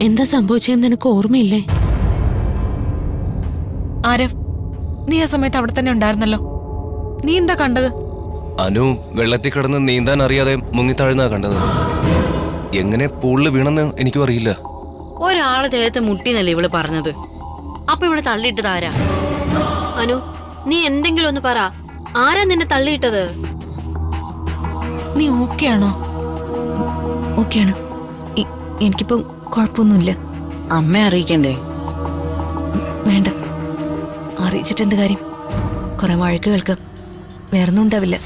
എന്താ സംഭവിച്ചതെന്ന് നിനക്ക് ഓർമ്മയില്ലേ? ആരവ്, നീ ആ സമയത്ത് അവിടെ തന്നെ ഉണ്ടായിരുന്നല്ലോ. നീ എന്താ കണ്ടത്? അനു വെള്ളത്തിൽ കിടന്ന് നീന്താൻ അറിയാതെ മുങ്ങിത്താഴ്ന്നാ കണ്ടത്. എങ്ങനെ പൂളിൽ വീണെന്ന് എനിക്കും അറിയില്ല. ഒരാള് ദേഹത്ത് മുട്ടിന്നല്ലേ ഇവള് പറഞ്ഞത്. അപ്പൊ ഇവള് തള്ളിയിട്ടത് ആരാ? അനു, നീ എന്തെങ്കിലും ഒന്ന് പറ. ആരാ നിന്നെ തള്ളിയിട്ടത്? നീ ഓക്കെ ആണോ? ഓക്കെയാണ്. എനിക്കിപ്പം കുഴപ്പമൊന്നുമില്ല. അമ്മയെ അറിയിക്കണ്ടേ? വേണ്ട, അറിയിച്ചിട്ട് എന്ത് കാര്യം? കുറെ വഴക്ക് കേൾക്കാം, വേറൊന്നും ഉണ്ടാവില്ല.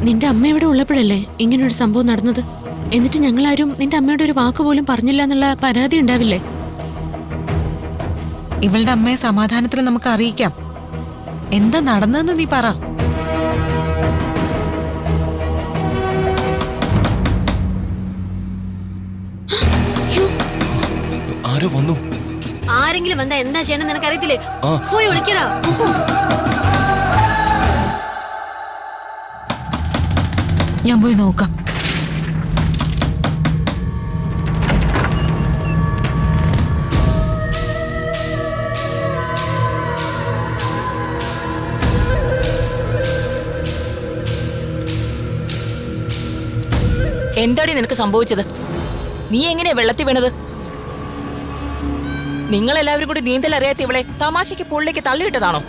നിന്റെ അമ്മ ഇവിടെ ഉള്ളപ്പോഴല്ലേ ഇങ്ങനൊരു സംഭവം നടന്നത്? എന്നിട്ട് ഞങ്ങളാരും നിന്റെ അമ്മയുടെ ഒരു വാക്ക് പോലും പറഞ്ഞില്ല എന്നുള്ള പരാതി ഉണ്ടാവില്ലേ? ഇവളുടെ അമ്മയെ സമാധാനത്തിൽ നമുക്ക് അറിയിക്കാം. എന്താ നടന്നതെന്ന് നീ പറ. ആരോ വന്നു. ആരെങ്കിലും വന്നാ എന്താ ചെയ്യണം നിനക്കറിയത്തില്ലേ? ആ. പോയി വിളിക്കടാ. ഞാൻ പോയി നോക്കാം. എന്താടി നിനക്ക് സംഭവിച്ചത്? നീ എങ്ങനെയാ വെള്ളത്തിൽ വീണത്? നിങ്ങളെല്ലാവരും കൂടി നീന്തൽ അറിയാത്ത ഇവളെ തമാശയ്ക്ക് പുള്ളിലേക്ക് തള്ളിയിട്ടതാണോ?